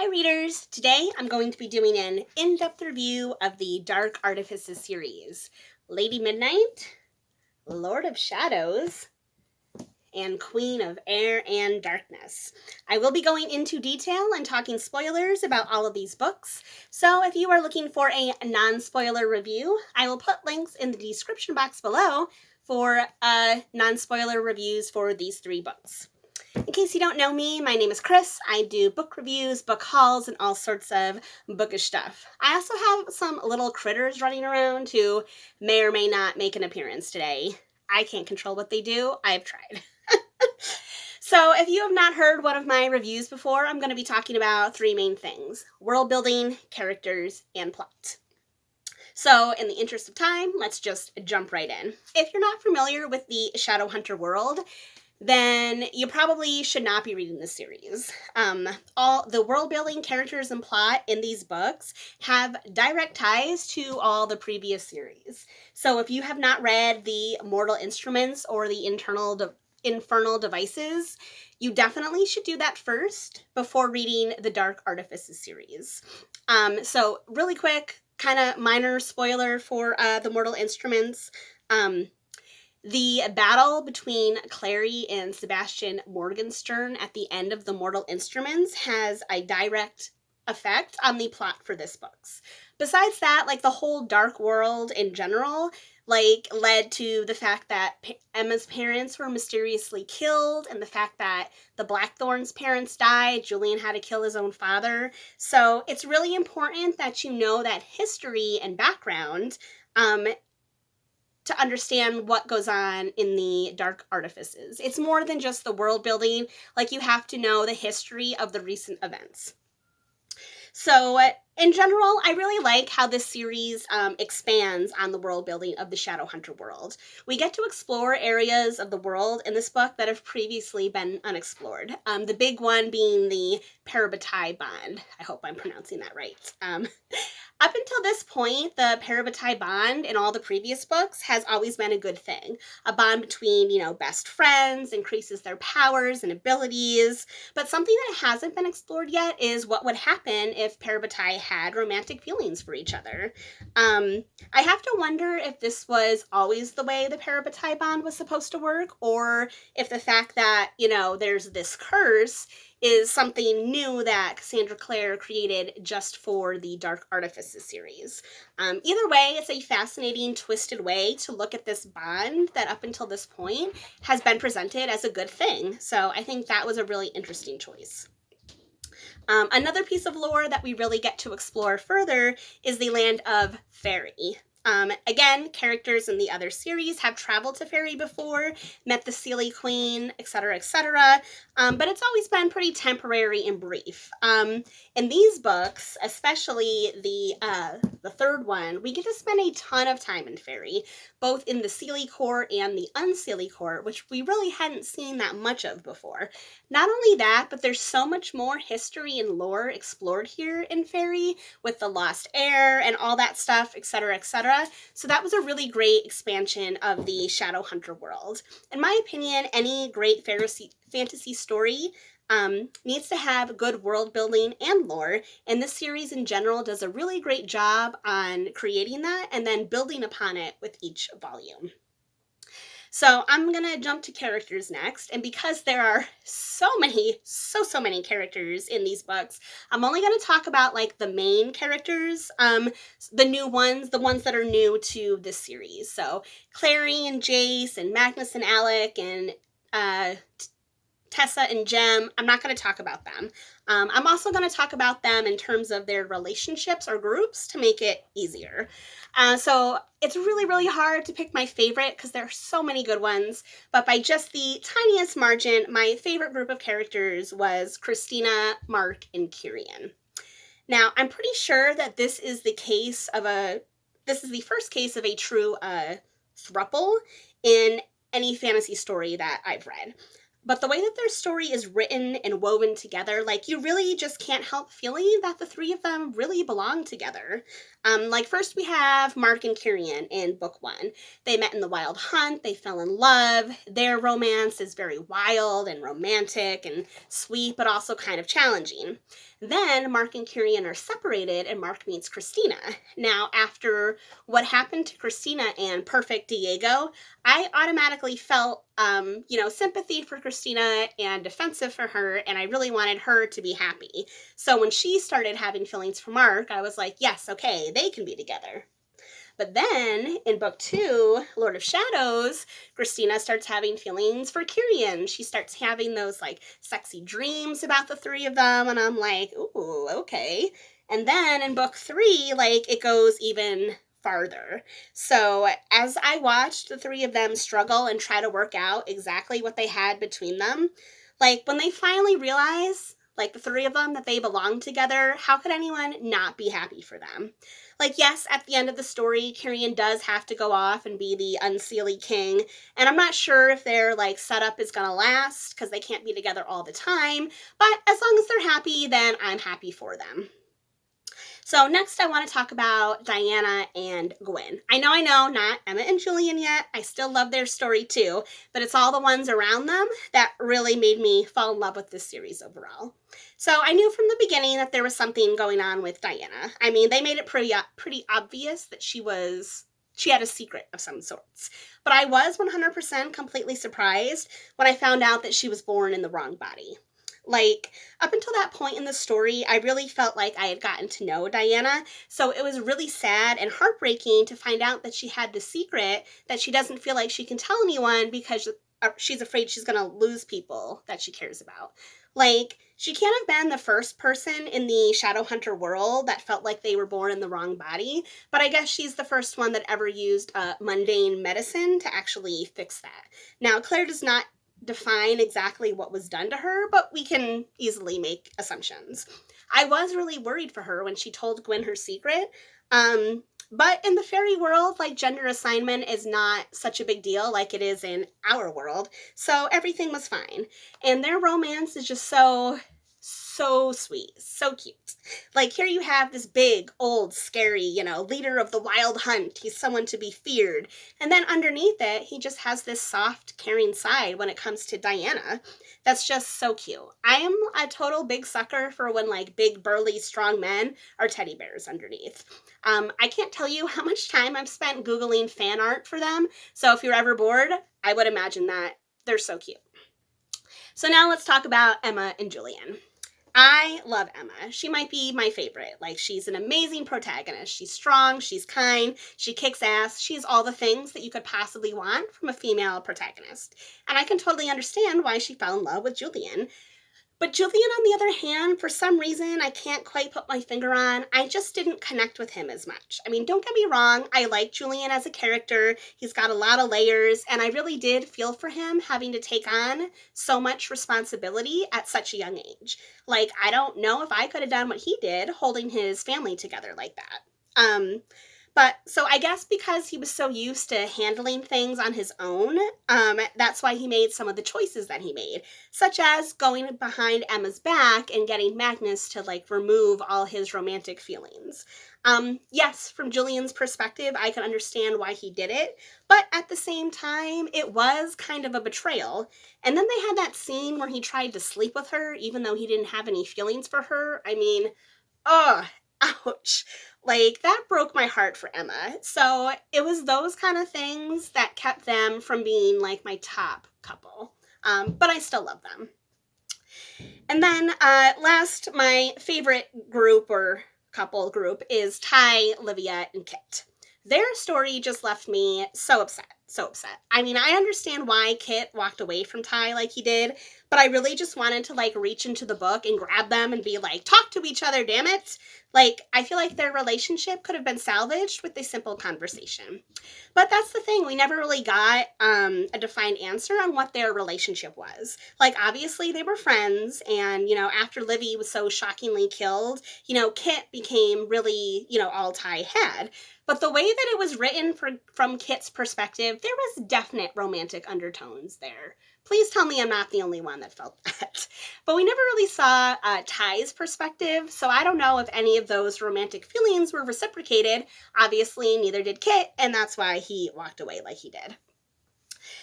Hi readers! Today I'm going to be doing an in-depth review of the Dark Artifices series. Lady Midnight, Lord of Shadows, and Queen of Air and Darkness. I will be going into detail and talking spoilers about all of these books, so if you are looking for a non-spoiler review, I will put links in the description box below for non-spoiler reviews for these three books. In case you don't know me, my name is Chris. I do book reviews, book hauls, and all sorts of bookish stuff. I also have some little critters running around who may or may not make an appearance today. I can't control what they do. I've tried. So if you have not heard one of my reviews before, I'm going to be talking about three main things: world building, characters, and plot. So in the interest of time, let's just jump right in. If you're not familiar with the Shadowhunter world, then you probably should not be reading this series. All the world building, characters, and plot in these books have direct ties to all the previous series. So if you have not read the Mortal Instruments or the Infernal Devices, you definitely should do that first before reading the Dark Artifices series. So really quick, kind of minor spoiler for the Mortal Instruments. The battle between Clary and Sebastian Morgenstern at the end of the Mortal Instruments has a direct effect on the plot for this books. Besides that, the whole dark world in general, led to the fact that Emma's parents were mysteriously killed, and the fact that the Blackthorn's parents died. Julian had to kill his own father. So it's really important that you know that history and background, to understand what goes on in the Dark Artifices. It's more than just the world building. You have to know the history of the recent events. So in general, I really like how this series expands on the world building of the Shadowhunter world. We get to explore areas of the world in this book that have previously been unexplored. The big one being the Parabatai bond. I hope I'm pronouncing that right. Up until this point, the Parabatai bond in all the previous books has always been a good thing. A bond between, best friends, increases their powers and abilities. But something that hasn't been explored yet is what would happen if Parabatai had romantic feelings for each other. I have to wonder if this was always the way the Parabatai bond was supposed to work, or if the fact that, there's this curse is something new that cassandraclare created just for the Dark Artifices series. Either way, it's a fascinating, twisted way to look at this bond that up until this point has been presented as a good thing. So I think that was a really interesting choice. Another piece of lore that we really get to explore further is the land of Fairy. Again, characters in the other series have traveled to Fairy before, met the Seelie Queen, etc., etc., but it's always been pretty temporary and brief. In these books, especially the third one, we get to spend a ton of time in Fairy, both in the Seelie Court and the Unseelie Court, which we really hadn't seen that much of before. Not only that, but there's so much more history and lore explored here in Fairy, with the Lost Heir and all that stuff, etc., etc. So that was a really great expansion of the Shadowhunter world. In my opinion, any great fantasy story needs to have good world building and lore, and this series in general does a really great job on creating that and then building upon it with each volume. So I'm going to jump to characters next, and because there are so many characters in these books, I'm only going to talk about the main characters, the new ones, the ones that are new to this series. So Clary and Jace and Magnus and Alec and Tessa and Jem, I'm not going to talk about them. I'm also going to talk about them in terms of their relationships or groups to make it easier. So it's really, really hard to pick my favorite because there are so many good ones, but by just the tiniest margin, my favorite group of characters was Christina, Mark, and Kyrian. Now, I'm pretty sure that this is the first case of a true throuple in any fantasy story that I've read. But the way that their story is written and woven together, like, you really just can't help feeling that the three of them really belong together. Like, first we have Mark and Kyrian in book one. They met in the Wild Hunt, they fell in love. Their romance is very wild and romantic and sweet, but also kind of challenging. Then Mark and Kyrian are separated and Mark meets Christina. Now, after what happened to Christina and Perfect Diego, I automatically felt, sympathy for Christina and defensive for her, and I really wanted her to be happy. So when she started having feelings for Mark, I was like, yes, okay, they can be together. But then in book two, Lord of Shadows, Christina starts having feelings for Kyrian. She starts having those like sexy dreams about the three of them, and I'm like, ooh, okay. And then in book three, like, it goes even farther. So as I watched the three of them struggle and try to work out exactly what they had between them, like, when they finally realize, like, the three of them, that they belong together, how could anyone not be happy for them? Like, yes, at the end of the story, Kyrian does have to go off and be the Unseelie King, and I'm not sure if their, like, setup is gonna last, because they can't be together all the time, but as long as they're happy, then I'm happy for them. So next I want to talk about Diana and Gwen. I know, not Emma and Julian yet. I still love their story too, but it's all the ones around them that really made me fall in love with this series overall. So I knew from the beginning that there was something going on with Diana. I mean, they made it pretty obvious that she had a secret of some sorts. But I was 100% completely surprised when I found out that she was born in the wrong body. Like, up until that point in the story, I really felt like I had gotten to know Diana, so it was really sad and heartbreaking to find out that she had the secret that she doesn't feel like she can tell anyone because she's afraid she's going to lose people that she cares about. Like, she can't have been the first person in the Shadowhunter world that felt like they were born in the wrong body, but I guess she's the first one that ever used mundane medicine to actually fix that. Now, Claire does not define exactly what was done to her, but we can easily make assumptions. I was really worried for her when she told Gwen her secret, but in the fairy world, like, gender assignment is not such a big deal like it is in our world, so everything was fine. And their romance is just so sweet, so cute. Like, here you have this big, old, scary, leader of the Wild Hunt. He's someone to be feared. And then underneath it, he just has this soft, caring side when it comes to Diana. That's just so cute. I am a total big sucker for when, like, big, burly, strong men are teddy bears underneath. I can't tell you how much time I've spent Googling fan art for them. So if you're ever bored, I would imagine that. They're so cute. So now let's talk about Emma and Julian. I love Emma. She might be my favorite. Like, she's an amazing protagonist. She's strong, she's kind, she kicks ass, she's all the things that you could possibly want from a female protagonist. And I can totally understand why she fell in love with Julian. But Julian, on the other hand, for some reason I can't quite put my finger on, I just didn't connect with him as much. I mean, don't get me wrong, I like Julian as a character. He's got a lot of layers, and I really did feel for him having to take on so much responsibility at such a young age. Like, I don't know if I could have done what he did, holding his family together like that. But so I guess because he was so used to handling things on his own, that's why he made some of the choices that he made, such as going behind Emma's back and getting Magnus to, like, remove all his romantic feelings. Yes, from Julian's perspective, I can understand why he did it, but at the same time, it was kind of a betrayal. And then they had that scene where he tried to sleep with her, even though he didn't have any feelings for her. I mean, ugh. Ouch. Like, that broke my heart for Emma. So it was those kind of things that kept them from being, like, my top couple. But I still love them. And then last, my favorite group or couple group is Ty, Livia, and Kit. Their story just left me so upset. I mean, I understand why Kit walked away from Ty like he did, but I really just wanted to, like, reach into the book and grab them and be like, talk to each other, damn it. Like, I feel like their relationship could have been salvaged with a simple conversation. But that's the thing, we never really got a defined answer on what their relationship was. Like, obviously they were friends, and, after Livy was so shockingly killed, Kit became really, all Ty had. But the way that it was written from Kit's perspective, there was definite romantic undertones there. Please tell me I'm not the only one that felt that. But we never really saw Ty's perspective, so I don't know if any of those romantic feelings were reciprocated. Obviously, neither did Kit, and that's why he walked away like he did.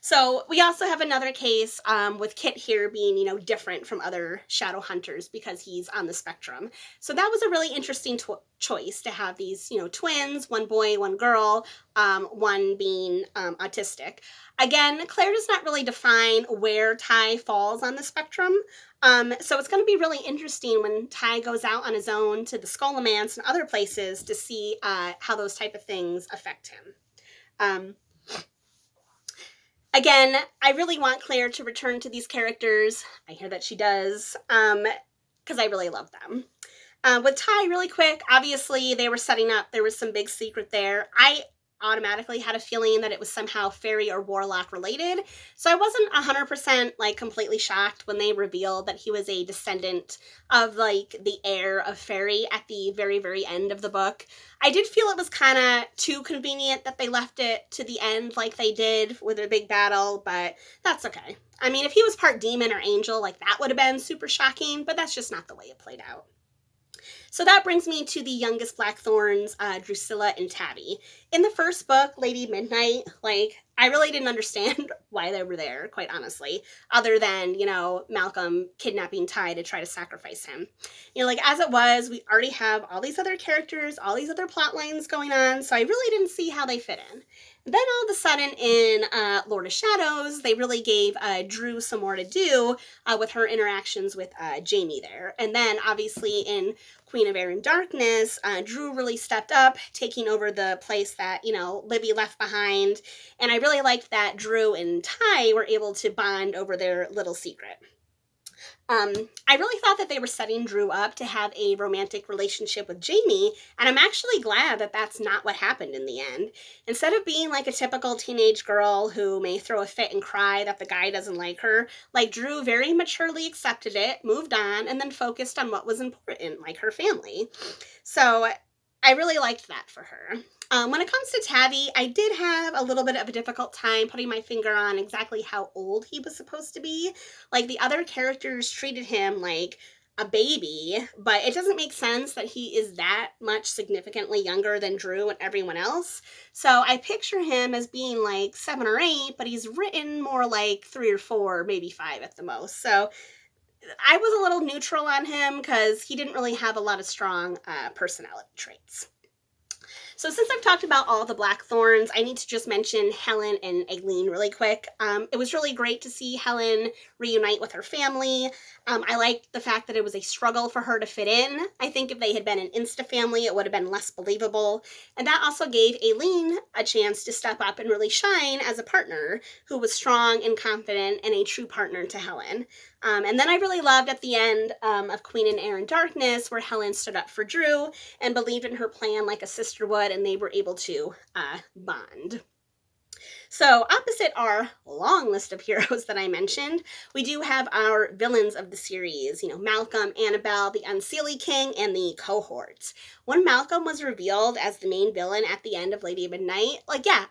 So we also have another case with Kit here being, different from other shadow hunters because he's on the spectrum. So that was a really interesting choice to have these, twins, one boy, one girl, one being autistic. Again, Claire does not really define where Ty falls on the spectrum. So it's going to be really interesting when Ty goes out on his own to the Scholomance and other places to see how those type of things affect him. Again, I really want Claire to return to these characters. I hear that she does, because I really love them. With Ty, really quick, obviously they were setting up, there was some big secret there. I automatically had a feeling that it was somehow fairy or warlock related, so I wasn't 100% completely shocked when they revealed that he was a descendant of the heir of fairy at the very, very end of the book. I did feel it was kind of too convenient that they left it to the end like they did with a big battle, but that's okay. I mean, if he was part demon or angel, that would have been super shocking, but that's just not the way it played out. So that brings me to the youngest Blackthorns, Drusilla and Tabby. In the first book, Lady Midnight, I really didn't understand why they were there, quite honestly, other than, Malcolm kidnapping Ty to try to sacrifice him. As it was, we already have all these other characters, all these other plot lines going on, so I really didn't see how they fit in. Then all of a sudden in Lord of Shadows, they really gave Drew some more to do with her interactions with Jamie there. And then obviously in Queen of Air and Darkness, Drew really stepped up, taking over the place that, Libby left behind. And I really liked that Drew and Ty were able to bond over their little secret. I really thought that they were setting Drew up to have a romantic relationship with Jamie, and I'm actually glad that that's not what happened in the end. Instead of being a typical teenage girl who may throw a fit and cry that the guy doesn't like her, Drew very maturely accepted it, moved on, and then focused on what was important, like her family. So I really liked that for her. When it comes to Tabby, I did have a little bit of a difficult time putting my finger on exactly how old he was supposed to be. The other characters treated him like a baby, but it doesn't make sense that he is that much significantly younger than Drew and everyone else. So I picture him as being 7 or 8, but he's written more 3 or 4, maybe 5 at the most. So I was a little neutral on him because he didn't really have a lot of strong personality traits. So since I've talked about all the Blackthorns, I need to just mention Helen and Aileen really quick. It was really great to see Helen reunite with her family. I liked the fact that it was a struggle for her to fit in. I think if they had been an Insta family, it would have been less believable. And that also gave Aileen a chance to step up and really shine as a partner who was strong and confident and a true partner to Helen. And then I really loved at the end of Queen and Air and Darkness where Helen stood up for Drew and believed in her plan like a sister would, and they were able to bond. So opposite our long list of heroes that I mentioned, we do have our villains of the series, Malcolm, Annabelle, the Unseelie King, and the cohorts. When Malcolm was revealed as the main villain at the end of Lady Midnight,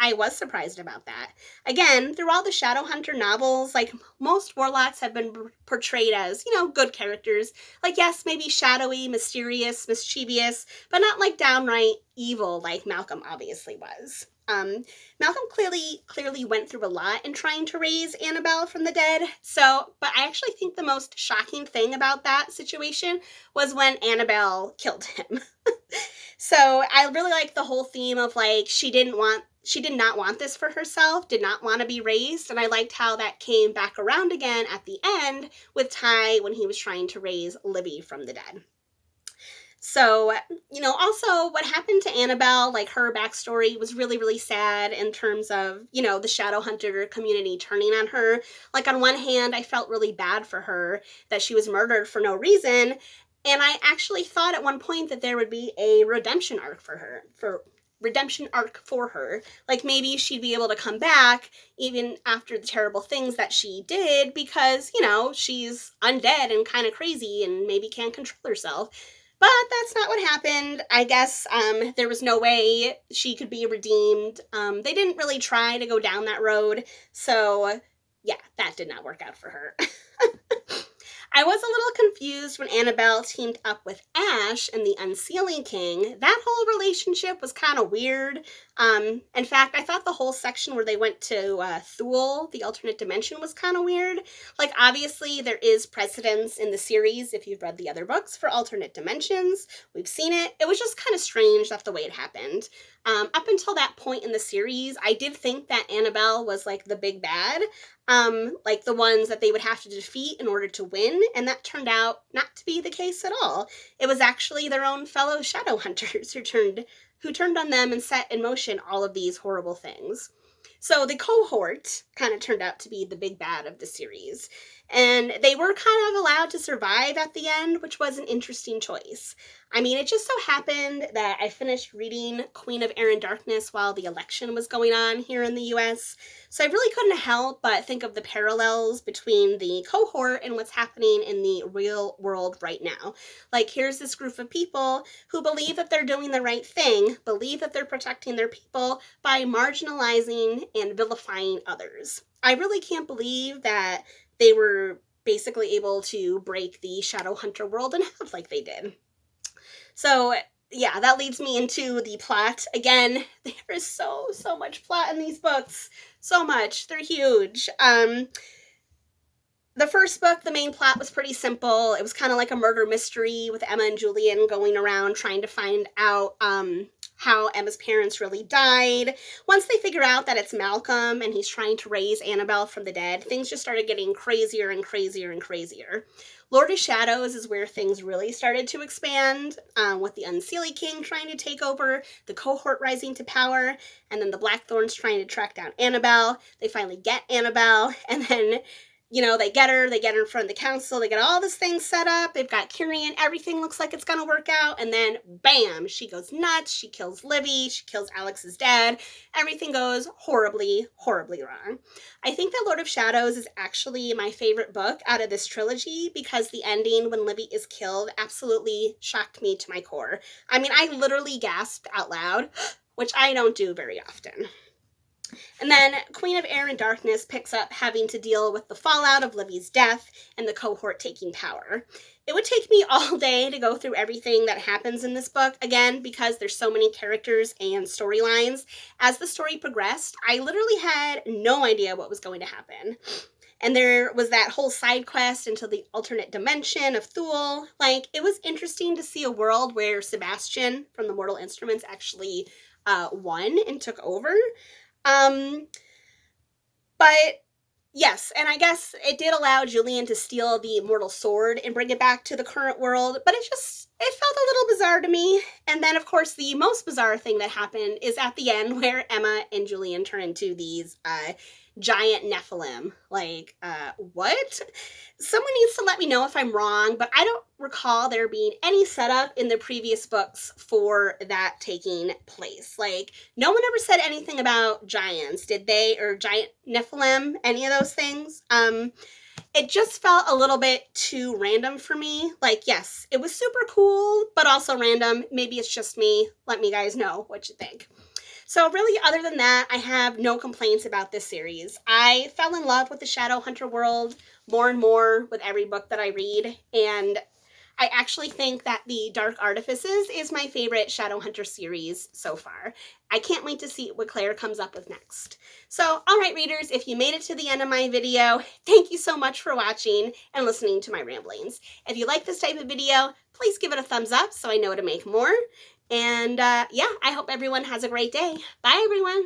I was surprised about that. Again, through all the Shadowhunter novels, most warlocks have been portrayed as, good characters. Yes, maybe shadowy, mysterious, mischievous, but not downright evil like Malcolm obviously was. Malcolm clearly went through a lot in trying to raise Annabelle from the dead. But I actually think the most shocking thing about that situation was when Annabelle killed him. So I really like the whole theme of she did not want this for herself, did not want to be raised, and I liked how that came back around again at the end with Ty when he was trying to raise Libby from the dead. So, also what happened to Annabelle, her backstory was really, really sad in terms of, the Shadowhunter community turning on her. On one hand, I felt really bad for her that she was murdered for no reason. And I actually thought at one point that there would be a redemption arc for her, maybe she'd be able to come back even after the terrible things that she did because, she's undead and kind of crazy and maybe can't control herself. But that's not what happened. I guess there was no way she could be redeemed. They didn't really try to go down that road. So yeah, that did not work out for her. I was a little confused when Annabelle teamed up with Ash and the Unsealing King. That whole relationship was kind of weird. In fact, I thought the whole section where they went to Thule, the alternate dimension, was kind of weird. Like, obviously, there is precedence in the series, if you've read the other books, for alternate dimensions. We've seen it. It was just kind of strange that the way it happened. Up until that point in the series, I did think that Annabelle was, like, the big bad. Like the ones that they would have to defeat in order to win, and that turned out not to be the case at all. It was actually their own fellow shadow hunters who turned on them and set in motion all of these horrible things. So the cohort kind of turned out to be the big bad of the series, and they were kind of allowed to survive at the end, which was an interesting choice. I mean, it just so happened that I finished reading *Queenofairanddarkness* while the election was going on here in the US, so I really couldn't help but think of the parallels between the cohort and what's happening in the real world right now. Like, here's this group of people who believe that they're doing the right thing, believe that they're protecting their people by marginalizing and vilifying others. I really can't believe that they were basically able to break the Shadow Hunter world in half like they did. So, yeah, that leads me into the plot. Again, there is so much plot in these books. So much. They're huge. The first book, the main plot was pretty simple. It was kind of like a murder mystery with Emma and Julian going around trying to find out how Emma's parents really died. Once they figure out that it's Malcolm and he's trying to raise Annabelle from the dead, things just started getting crazier and crazier and crazier. Lord of Shadows is where things really started to expand, with the Unseeling King trying to take over, the cohort rising to power, and then the Blackthorns trying to track down Annabelle. They finally get Annabelle, and then, you know, they get her in front of the council, they get all this thing set up, they've got Kyrian, everything looks like it's gonna work out, and then, bam, she goes nuts, she kills Livy, she kills Alex's dad, everything goes horribly, horribly wrong. I think that Lord of Shadows is actually my favorite book out of this trilogy because the ending when Livy is killed absolutely shocked me to my core. I mean, I literally gasped out loud, which I don't do very often. And then *Queenofairanddarkness* picks up having to deal with the fallout of Livy's death and the cohort taking power. It would take me all day to go through everything that happens in this book, again, because there's so many characters and storylines. As the story progressed, I literally had no idea what was going to happen. And there was that whole side quest into the alternate dimension of Thule. Like, it was interesting to see a world where Sebastian from the Mortal Instruments actually won and took over. But yes, and I guess it did allow Julian to steal the immortal sword and bring it back to the current world, but it felt a little bizarre to me. And then, of course, the most bizarre thing that happened is at the end where Emma and Julian turn into these giant Nephilim. Like, what? Someone needs to let me know if I'm wrong, but I don't recall there being any setup in the previous books for that taking place. Like, no one ever said anything about giants, did they? Or giant Nephilim, any of those things? It just felt a little bit too random for me. Like, yes, it was super cool, but also random. Maybe it's just me. Let me guys know what you think. So really, other than that, I have no complaints about this series. I fell in love with the Shadow Hunter world more and more with every book that I read, and I actually think that the Dark Artifices is my favorite Shadow Hunter series so far. I can't wait to see what Claire comes up with next. So, alright readers, if you made it to the end of my video, thank you so much for watching and listening to my ramblings. If you like this type of video, please give it a thumbs up so I know to make more. And yeah, I hope everyone has a great day. Bye, everyone.